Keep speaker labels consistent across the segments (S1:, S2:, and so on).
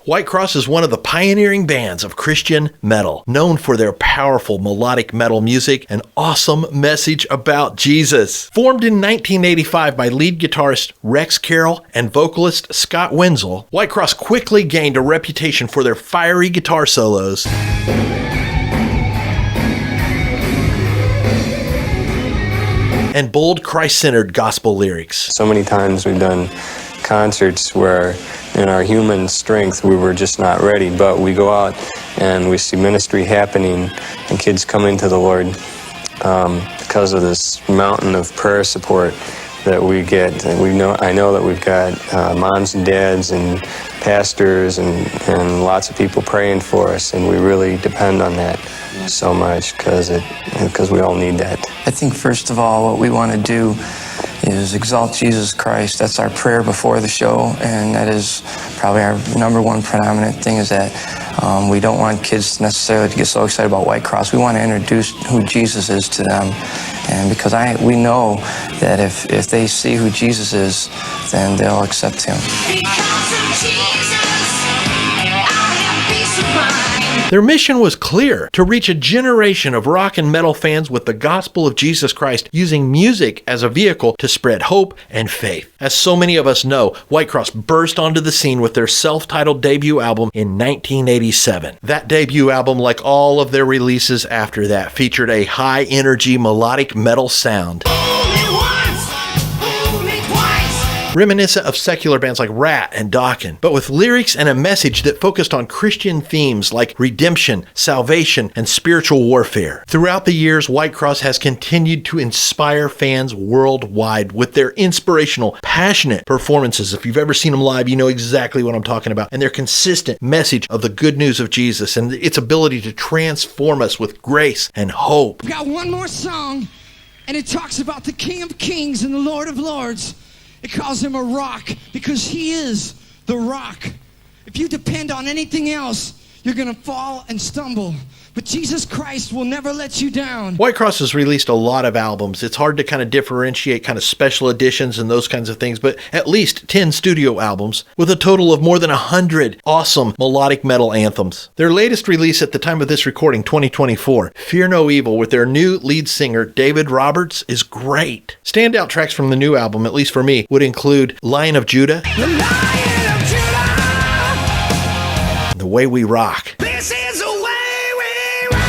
S1: Whitecross is one of the pioneering bands of Christian metal, known for their powerful melodic metal music and awesome message about Jesus. Formed in 1985 by lead guitarist Rex Carroll and vocalist Scott Wenzel, Whitecross quickly gained a reputation for their fiery guitar solos and bold Christ-centered gospel lyrics.
S2: So many times we've done concerts where in our human strength we were just not ready, but we go out and we see ministry happening and kids coming to the Lord because of this mountain of prayer support that we get. And I know that we've got moms and dads and pastors and lots of people praying for us, and we really depend on that so much because we all need that.
S3: I think first of all what we want to do is exalt Jesus Christ. That's our prayer before the show, and that is probably our number one predominant thing, is that we don't want kids necessarily to get so excited about Whitecross. We want to introduce who Jesus is to them, and because we know that if they see who Jesus is, then they'll accept him.
S4: Because of Jesus, I have peace of mind.
S1: Their mission was clear: to reach a generation of rock and metal fans with the gospel of Jesus Christ, using music as a vehicle to spread hope and faith. As so many of us know, Whitecross burst onto the scene with their self-titled debut album in 1987. That debut album, like all of their releases after that, featured a high-energy melodic metal sound, reminiscent of secular bands like Rat and Dokken, but with lyrics and a message that focused on Christian themes like redemption, salvation, and spiritual warfare. Throughout the years, Whitecross has continued to inspire fans worldwide with their inspirational, passionate performances. If you've ever seen them live, you know exactly what I'm talking about. And their consistent message of the good news of Jesus and its ability to transform us with grace and hope.
S5: We've got one more song, and it talks about the King of Kings and the Lord of Lords. It calls him a rock because he is the rock. If you depend on anything else, you're going to fall and stumble. But Jesus Christ will never let you down.
S1: Whitecross has released a lot of albums. It's hard to kind of differentiate kind of special editions and those kinds of things, but at least 10 studio albums with a total of more than 100 awesome melodic metal anthems. Their latest release at the time of this recording, 2024, Fear No Evil, with their new lead singer, David Roberts, is great. Standout tracks from the new album, at least for me, would include Lion of Judah,
S4: The Lion of Judah.
S1: The Way We Rock.
S4: This is the way we rock.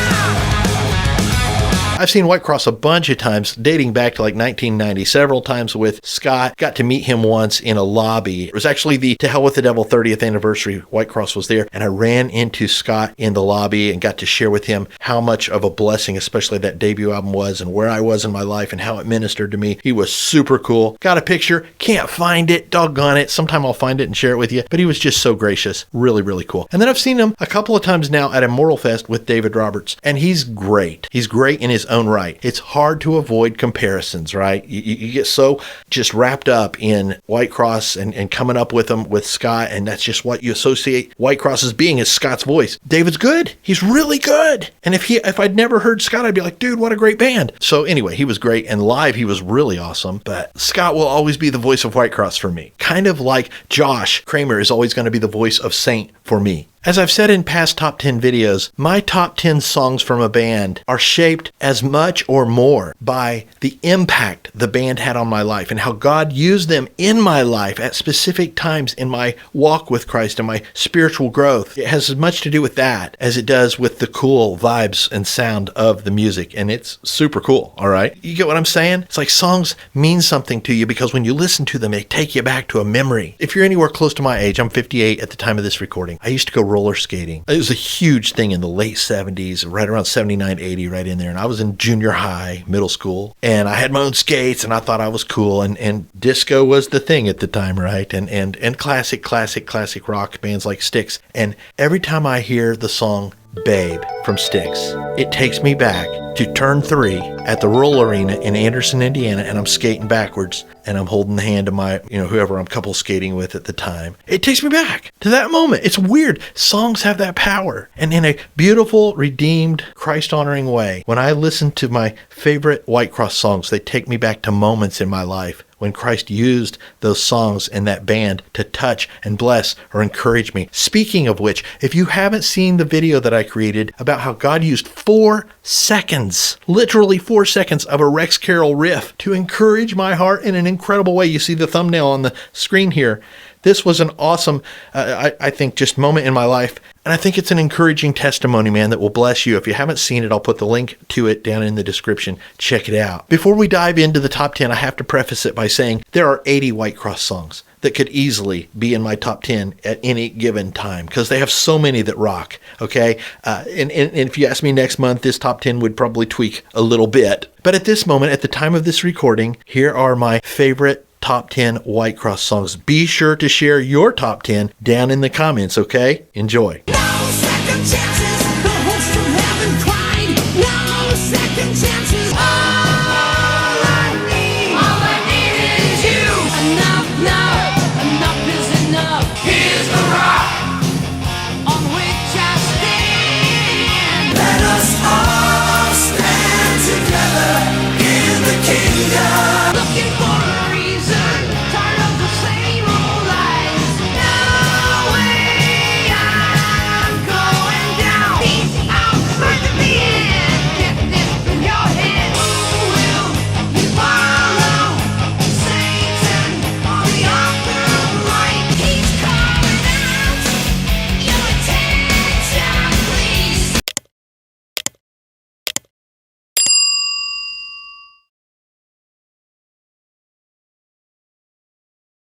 S1: I've seen Whitecross a bunch of times, dating back to like 1990, several times with Scott. Got to meet him once in a lobby. It was actually the To Hell with the Devil 30th anniversary. Whitecross was there, and I ran into Scott in the lobby and got to share with him how much of a blessing, especially that debut album was, and where I was in my life and how it ministered to me. He was super cool. Got a picture, can't find it, doggone it. Sometime I'll find it and share it with you, but he was just so gracious. Really, really cool. And then I've seen him a couple of times now at Immortal Fest with David Roberts, and he's great. He's great in his own right. It's hard to avoid comparisons, right? You get so just wrapped up in Whitecross and coming up with them with Scott, and that's just what you associate Whitecross as being, is Scott's voice. David's good. He's really good. And if I'd never heard Scott, I'd be like, dude, what a great band. So anyway, he was great, and live he was really awesome, but Scott will always be the voice of Whitecross for me. Kind of like Josh Kramer is always going to be the voice of Saint for me. As I've said in past top 10 videos, my top 10 songs from a band are shaped as much or more by the impact the band had on my life and how God used them in my life at specific times in my walk with Christ and my spiritual growth. It has as much to do with that as it does with the cool vibes and sound of the music, and it's super cool, all right? You get what I'm saying? It's like songs mean something to you because when you listen to them, they take you back to a memory. If you're anywhere close to my age, I'm 58 at the time of this recording, I used to go roller skating. It was a huge thing in the late 70s, right around 79, 80, right in there. And I was in junior high, middle school, and I had my own skates, and I thought I was cool. And disco was the thing at the time, right? And classic rock bands like Styx. And every time I hear the song Babe from Styx, it takes me back to turn 3 at the Roll Arena in Anderson, Indiana, and I'm skating backwards, and I'm holding the hand of my, whoever I'm couple skating with at the time. It takes me back to that moment. It's weird. Songs have that power. And in a beautiful, redeemed, Christ-honoring way, when I listen to my favorite Whitecross songs, they take me back to moments in my life when Christ used those songs and that band to touch and bless or encourage me. Speaking of which, if you haven't seen the video that I created about how God used 4 seconds, literally 4 seconds of a Rex Carroll riff to encourage my heart in an incredible way. You see the thumbnail on the screen here. This was an awesome, I think, just moment in my life. And I think it's an encouraging testimony, man, that will bless you. If you haven't seen it, I'll put the link to it down in the description. Check it out. Before we dive into the top 10, I have to preface it by saying there are 80 Whitecross songs that could easily be in my top 10 at any given time because they have so many that rock, okay? And if you ask me next month, this top 10 would probably tweak a little bit. But at this moment, at the time of this recording, here are my favorite top 10 Whitecross songs. Be sure to share your top 10 down in the comments, okay? Enjoy.
S4: No second chance.